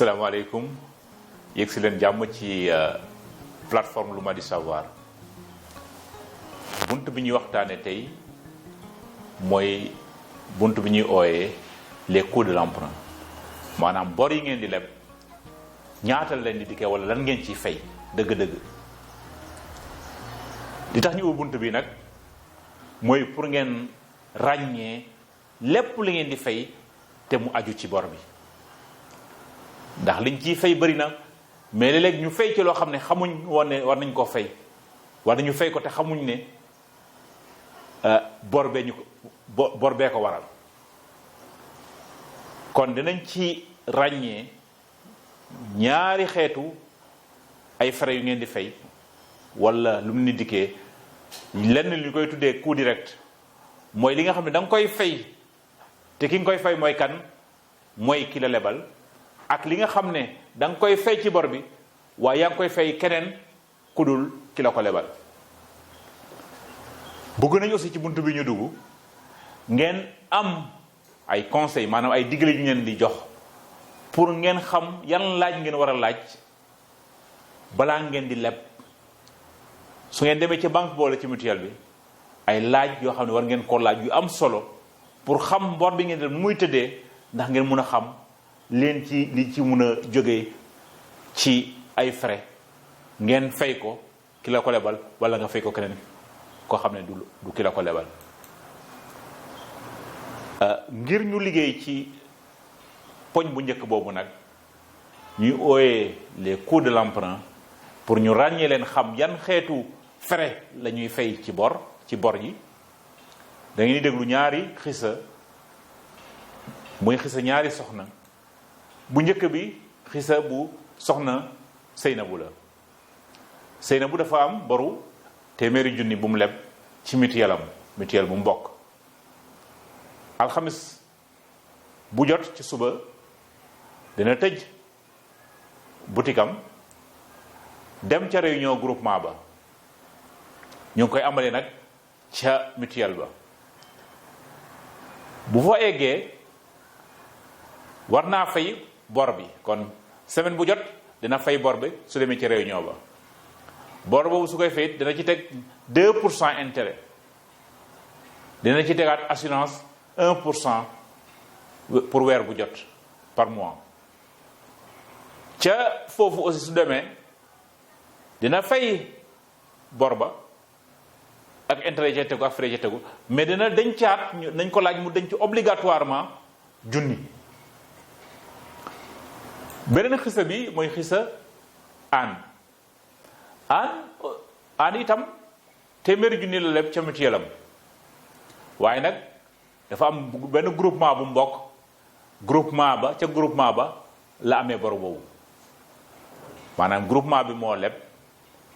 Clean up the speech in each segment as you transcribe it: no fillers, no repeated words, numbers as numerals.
asalaamaaleykum yegg si leen jàmm ci plateforme Luma di Savoir bunt bi ñuy waxtaane tey mooy bunt bi ñuy ooyee les coûts de l'emprunt maanaam bor yi ngeen di leb ñaata leen di dikkee wala lan ngeen ciy fay dëgg-dëgg. li tax ñu ubbi bunt bi nag mooy pour ngeen ràññee lépp li ngeen di fay te mu aju ci bor bi ndax liñ ciy fay bëri na mais léeg-léeg ñu fay ci loo xam ne xamuñ woon ne war nañ koo fay war nañu fay ko te xamuñ ne bor bee ko waral kon dinañ ci ràññee ñaari xeetu ay frais yu ngeen di fay wala lu mu ni dikkee lenn li ñu koy tuddee coût direct mooy li nga xam ne da nga koy fay te ki nga koy fay mooy kan mooy ki la lebal ak li nga xam ne da nga koy fay ci bor bi waaye yaa ngi koy fay keneen ku dul ki la ko lebal. bëgg nañu aussi ci buntu bi ñu dugg ngeen am ay conseil maanaam ay digle yu ngeen di jox pour ngeen xam yan laaj ngeen war a laaj balaa ngeen di leb su ngeen demee ci banque boole ci mutuelle bi ay laaj yoo xam ne war ngeen ko laaj yu am solo pour xam bor bi ngeen di nu muy tëddee ndax ngeen mun a xam leen ci li ci mun a jógee ci ay frais ngeen fay ko ki la ko lebal wala nga fay ko keneen koo xam ne du ki la ko lebal. ngir ñu liggéey ci poñ bu njëkk boobu nag ñuy ooyee les coûts de l'emprunt pour ñu ràññee leen xam yan xeetu frais la ñuy fay ci bor yi da ngeen di déglu ñaari xisa muy xisa ñaari soxna. bu njëkk bi xisa bu soxna Seynabu la Seynabu dafa am boru téeméeri junni bu mu leb ci mutuelle bu mu bokk. alxamis bu jot ci suba dina tëj butikam dem ca réunion groupement ba ñu ngi koy amalee nag ca mutuelle ba bu fa eggee war naa fay bor bi kon semaine bu jot dina fay bor bi su demee ci réunion ba bor boobu su koy fay dina ci teg 2% intérêt dina ci tegaat assurance 1% pour weer bu jot par mois ca foofu aussi su demee dina fay bor ba ak intérêt ca tegu ak frais ca tegu mais dina dencaat nañ ko laaj mu denc obligatoirement junni. beneen xisa bi mooy xisa aan itam téeméeri junni la leb ca mutuelle am waaye nag dafa am benn groupement bu mbokk groupement ba la amee bor boobu maanaam groupement bi moo leb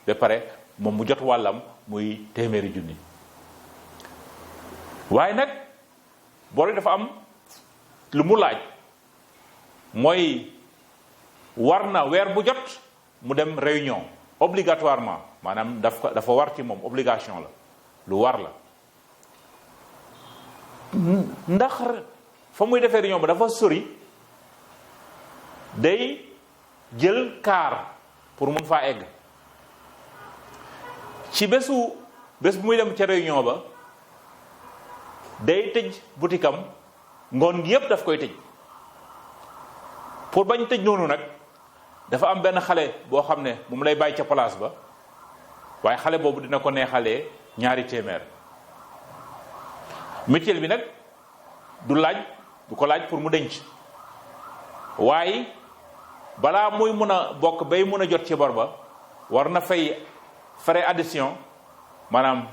ba pare moom mu jot wàllam muy téeméeri junni waaye nag bor yi dafa am lu mu laaj mooy war na weer bu jot mu dem réunion obligatoirement maanaam dafa war ci moom obligation la lu war la ndax fa muy defee réunion ba dafa sori day jël car pour mun faa egg ci bés bu muy dem ca réunion ba day tëj butikam ngoon gi yépp daf koy tëj pour bañ tëj noonu nag dafa am benn xale boo xam ne bu mu lay bàyyi ca place ba waaye xale boobu dina ko neexalee ñaari téeméer mutuelle bi nag du ko laaj pour mu denc waaye balaa muy mun a bokk bay mun a jot ci bor ba war na fay frais adhésion maanaam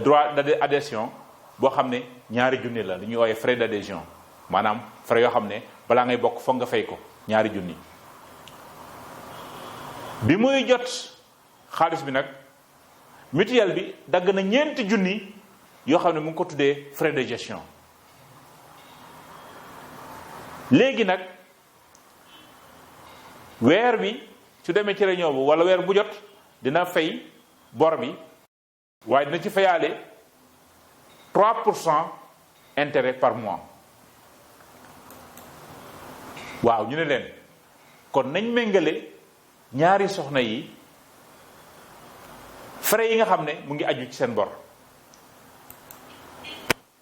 droit d'adhésion boo xam ne ñaari junni la lu ñuy wooye frais d'adhésion maanaam frais yoo xam ne balaa ngay bokk foog nga fay ko ñaari junni. bi muy jot xaalis bi nag mutuelle bi dagg na 4 junni yoo xam ne mu ngi ko tuddee frais de gestion léegi nag weer bi su demee ci réunion bu wala weer bu jot dina fay bor bi waaye dina ci fayaale 3% intérêt par mois waaw ñu ne leen kon nañ méngale ñaari soxna yi frais yi nga xam ne mu ngi aju ci seen bor.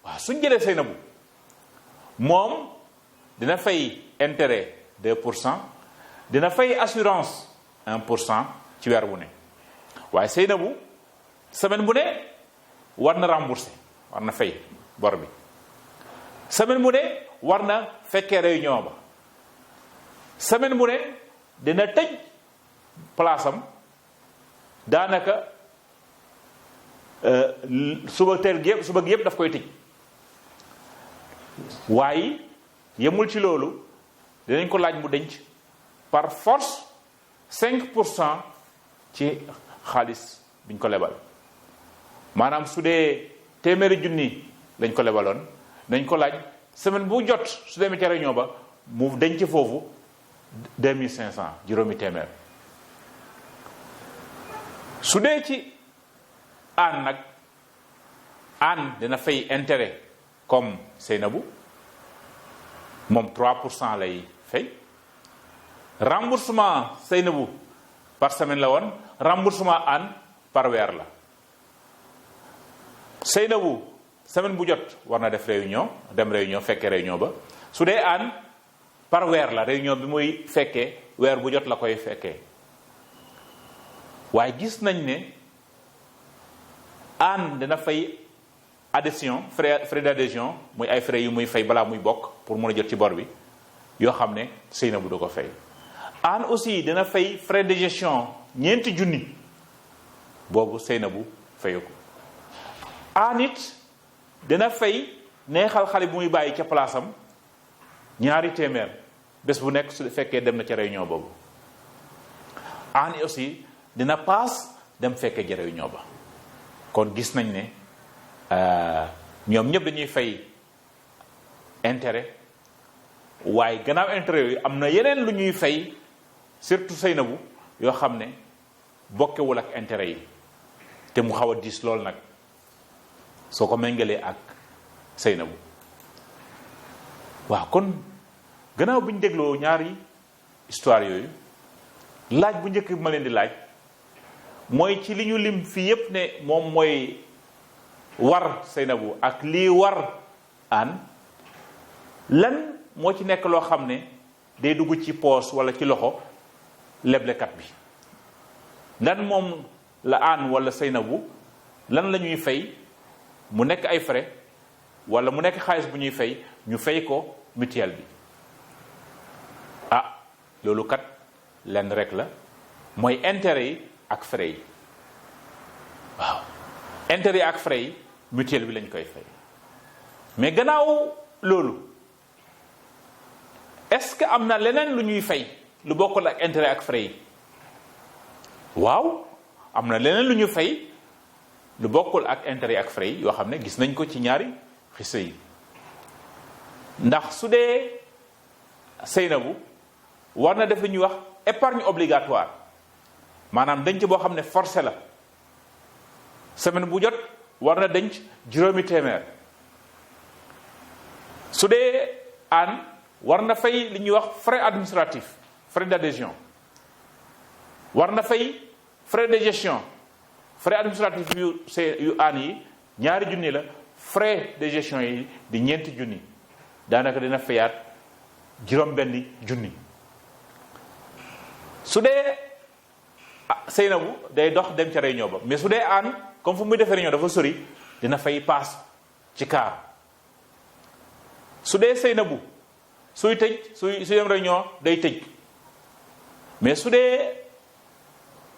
waaw suñ jëlee Seynabou moom dina fay intérêt 2%, dina fay assurance 1% ci weer bu ne. waaye Seynabou semaine bu ne war na rembourser, war na fay bor bi. semaine bu ne war na fekkee réunion ba. semaine bu ne dina tëj place am daanaka suba gi yëpp daf koy tëj. waaye yemul ci loolu dinañ ko laaj mu denc par force 5% ci xaalis biñ ko lebal. maanaam su dee téeméeri junni lañ ko lebaloon dañ ko laaj semaine bu jot su demee ca réunion ba mu denc foofu 2500 juróomi téeméer. su dee ci aan nag aan dina fay intérêt comme Seynabou moom 3% lay fay. remboursement Seynabou par semaine la woon, remboursement aan par weer la. Seynabou semaine bu jot war na def réunion, dem réunion fekkee réunion ba. su dee aan par weer la, réunion bi muy fekkee weer bu jot la koy fekkee. waaye gis nañ ne aan dina fay adhésion frais d'adhésion muy ay frais yu muy fay balaa muy bokk pour mën a jot ci bor bi yoo xam ne Seynabou du ko fay. aan aussi dina fay frais de gestion 4 junni boobu Seynabou fayu ko. aan it dina fay neexal xale bu muy bàyyi ca place am 2 téeméer bés bu nekk su fekkee dem na ca réunion boobu. aan aussi dina paas dem fekkee ja réunion ba. kon gis nañ ne ñoom ñëpp dañuy fay intérêt, waaye gannaaw intérêt yooyu am na yeneen lu ñuy fay surtout Seynabou yoo xam ne bokkewul ak intérêt yi te mu xaw a diis lool nag soo ko méngalee ak Seynabou. waaw kon gannaaw bi ñu dégloo ñaari histoire yooyu, laaj bu njëkk bi ma leen di laaj mooy ci li ñu lim fii yépp ne moom mooy war Seynabou ak lii war aan, lan moo ci nekk loo xam ne day dugg ci poos wala ci loxo leblekat bi. lan moom la aan wala Seynabou lan la ñuy fay mu nekk ay frais wala mu nekk xaalis bu ñuy fay ñu fay ko mutuelle bi. loolu kat lenn rek la, mooy intérêt yi ak frais yi. waaw intérêt yi ak frais yi mutuelle bi lañ koy fay. mais gannaaw loolu est-ce que am na leneen lu ñuy fay lu bokkul ak intérêt ak frais yi? waaw am na leneen lu ñu fay lu bokkul ak intérêt ak frais yi yoo xam ne gis nañ ko ci ñaari xisa yi. ndax su dee Seynabou war na def li ñuy wax épargne obligatoire, maanaam denc boo xam ne forcé la. semaine bu jot war na denc 5 téeméer. su dee aan war na fay li ñuy wax frais administratif, frais d'adhésion, war na fay frais de gestion. frais administratif yu aan yi 2 junni la, frais de gestion yi di 4 junni, daanaka dina fayaat 6 junni. su dee Seynabou day dox dem ca réunion ba, mais su dee aan comme fu muy defee réunion dafa sori, dina fay paas ci kaar. su dee Seynabou suy tëj suy dem réunion day tëj, mais su dee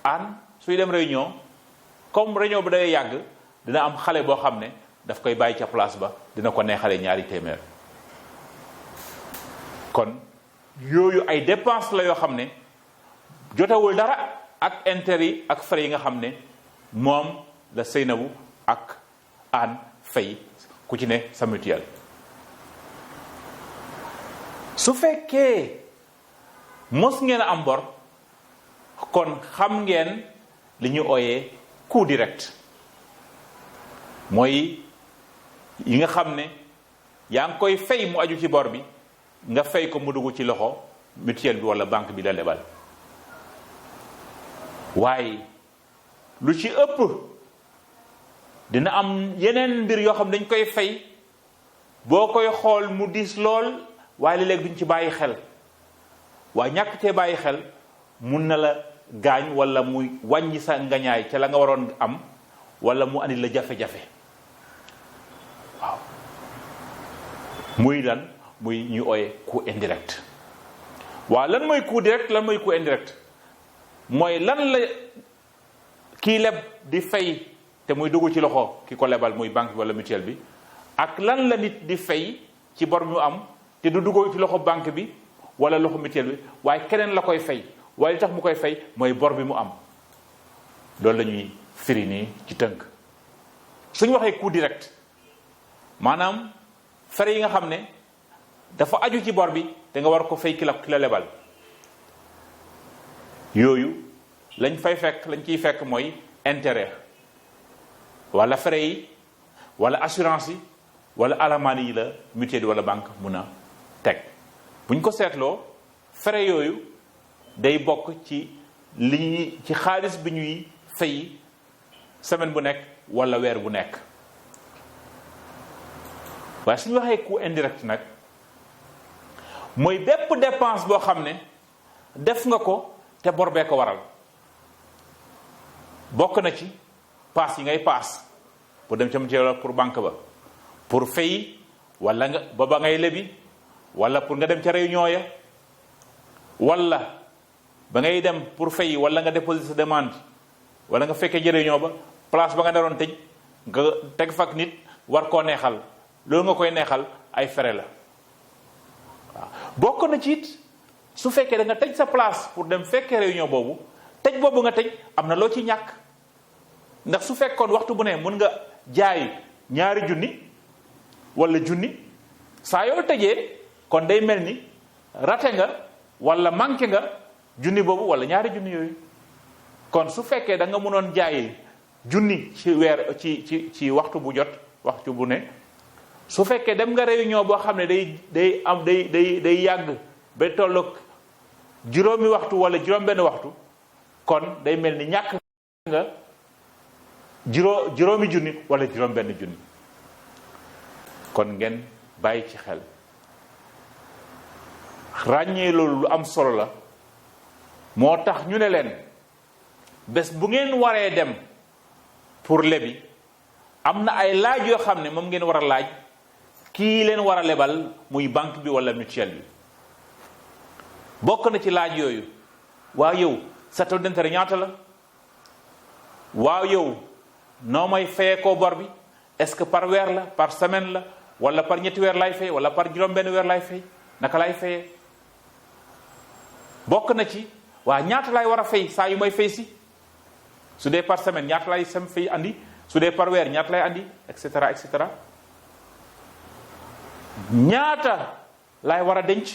aan suy dem réunion comme réunion bi day yàgg, dina am xale boo xam ne daf koy bàyyi ca place ba, dina ko neexale 2 téeméer. kon yooyu ay dépenses la yoo xam ne jotewul dara ak intérêt yi ak frais yi nga xam ne moom la Seynabou ak aan fay ku ci ne sa mutuelle. su fekkee mos ngeen a am bor, kon xam ngeen li ñu ooyee coût direct, mooy yi nga xam ne yaa ngi koy fay mu aju ci bor bi, nga fay ko mu dugg ci loxo mutuelle bi wala banque bi la lebal. waaye lu ci ëpp dina am yeneen mbir yoo xam dañ koy fay boo koy xool mu diis lool waaye léeg duñ ci bàyyi xel waaye ñàkk cee bàyyi xel mun na la gaañ wala muy wàññi sa ngañaay ca la nga waroon am wala mu andi la jafe-jafe waaw muy lan muy ñu ooye coût indirect. waaw lan mooy coût direct lan mooy coût indirect mooy lan la kii leb di fay te muy dugg ci loxo ki ko lebal muy banque bi wala mutuelle bi ak lan la nit di fay ci bor mu am te du dugg ci loxo banque bi wala loxo mutuelle bi waaye keneen la koy fay waaye li tax mu koy fay mooy bor bi mu am. loolu la ñuy firi nii ci tënk suñu waxee coût direct maanaam frais yi nga xam ne dafa aju ci bor bi te nga war ko fay ki la lebal yooyu lañ ciy fekk mooy intérêt wala frais yi wala assurance yi wala alamaan yi la mutuelle wala banque mun a teg. buñ ko seetloo frais yooyu day bokk ci ci xaalis bi ñuy fay semaine bu nekk wala weer bu nekk. waaye suñu waxee coût indirect nag mooy bépp dépense boo xam ne def nga ko te bor bee ko waral. bokk na ci paas yi ngay paas pour dem ca mutuelle pour banque ba pour fay wala nga ba ngay lebi wala pour nga dem ca réunion ya wala ba ngay dem pour fay wala nga déposer sa demande wala nga fekkee ci réunion ba place ba nga naroon tëj nga teg fak nit war koo neexal loolu nga koy neexal ay frais la waaw. bokk na ci it su fekkee da nga tëj sa place pour dem fekkee réunion boobu tëj boobu nga tëj am na loo ci ñàkk ndax su fekkoon waxtu bu ne mën nga jaay ñaari junni wala junni saa yoo tëjee kon day mel ni rate nga wala manqué nga junni boobu wala ñaari junni yooyu. kon su fekkee da nga mënoon jaay junni ci weer ci waxtu bu jot waxtu bu ne su fekkee dem nga réunion boo xam ne day yàgg ba tolloog juróomi waxtu wala juróom-benn waxtu kon day mel ni ñàkk nga juróomi junni wala juróom-benn junni. kon ngeen bàyyi ci xel ràññee loolu lu am solo la moo tax ñu ne leen bés bu ngeen waree dem pour lebi am na ay laaj yoo xam ne moom ngeen war a laaj kii leen war a lebal muy banque bi wala mutuelle bi. bokk na ci laaj yooyu waaw yow sa taux d'intérêt ñaata la waaw yow noo may fayee koo bor bi est-ce que par weer la par semaine la wala par ñetti weer lay fay wala par juróom-benn weer lay fay naka lay fayee. bokk na ci waa ñaata lay war a fay saa yu may fay si su dee par semaine ñaata lay sem fay andi su dee par weer ñaata lay andi et cetera et cetera. ñaata lay war a denc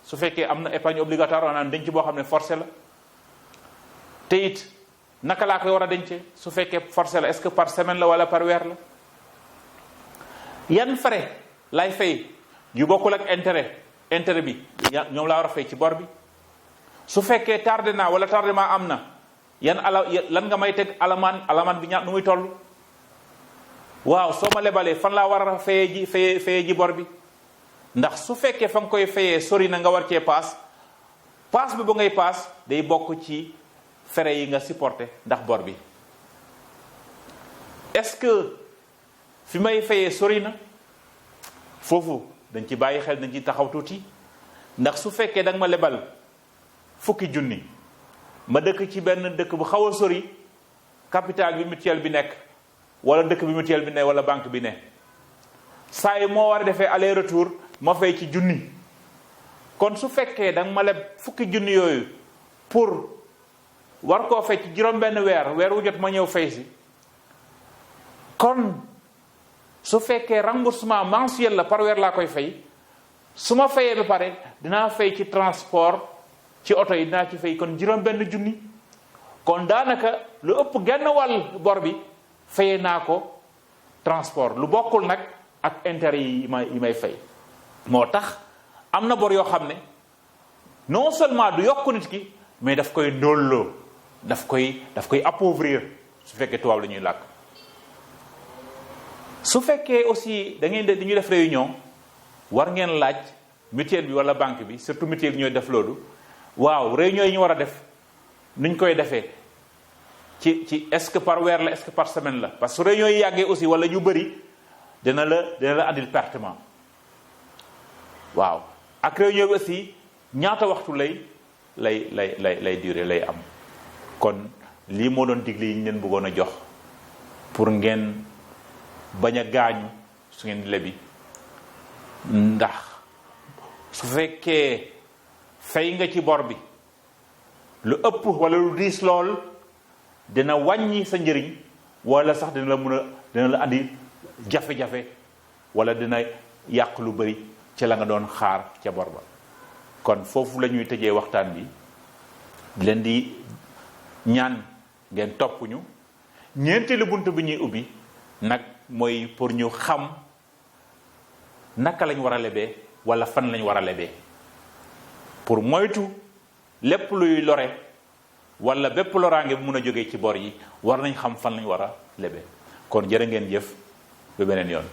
su fekkee am na épargne obligatoire maanaam denc boo xam ne forcé la te it naka laa koy war a dencee su fekkee forcé la est-ce que par semaine la wala par weer la. yan frais lay fay yu bokkul ak intérêt bi ñoom laa war a fay ci bor bi. su fekkee tardé naa wala tardement am na lan nga may teg alamaan bi ñaat nu muy toll. waaw soo ma lebalee fan laa war a fayee ji bor bi ndax su fekkee fa nga koy fayee sori na nga war cee paas bi ba ngay paas day bokk ci frais yi nga supporté ndax bor bi. est-ce que fi may fayee sori na foofu dañ ci bàyyi xel dañ ci taxaw tuuti ndax su fekkee da nga ma lebal fukki junni ma dëkk ci benn dëkk bu xaw a sori capital bi mutuelle bi nekk wala dëkk bi mutuelle bi ne wala banque bi ne saa yi moo war a defee aller retour ma fay ci junni kon su fekkee da nga ma leb fukki junni yooyu pour war koo fay ci juróom-benn weer wu jot ma ñëw fay si kon su fekkee remboursement mensuel la par weer laa koy fay su ma fayee ba pare dinaa fay ci transport ci oto yi dinaa ci fay kon juróom-benn junni kon daanaka lu ëpp genn wàll bor bi fayee naa ko transport lu bokkul nag ak intérêt yi may fay. moo tax am na bor yoo xam ne non seulement du yokk nit ki mais daf koy ndóolloo daf koy appauvrir su fekkee tubaab la ñuy làkk. su fekkee aussi dañuy def réunion war ngeen laaj mutuelle bi wala banque bi surtout mutuelle ñooy def loolu waaw réunion yi ñu war a def nuñ koy defee ci est-ce que par weer la est-ce que par semaine la parce que réunion yi yàggee aussi wala ñu bëri dina la andil pertement waaw ak réunion bi aussi ñaata waxtu lay durer lay am. kon lii moo doon digle yi ñu leen bëggoon a jox pour ngeen bañ a gaañu su ngeen lebi ndax su fekkee fay nga ci bor bi lu ëpp wala lu diis lool dina wàññi sa njëriñ wala sax dina la andi jafe-jafe wala dina yàq lu bari ci la nga doon xaar ca bor ba. kon foofu la ñuy tëjee waxtaan bi leen di ñaan ngeen topp ñu ñeenteelu bunt bi ñuy ubbi nag mooy pour ñu xam naka lañ war a lebee wala fan lañ war a lebee pour moytu lépp luy lore wala bépp loraange bu mun a jógee ci bor yi war nañ xam fan lañ war a lebee kon jërë ngeen jëf ba beneen yoon.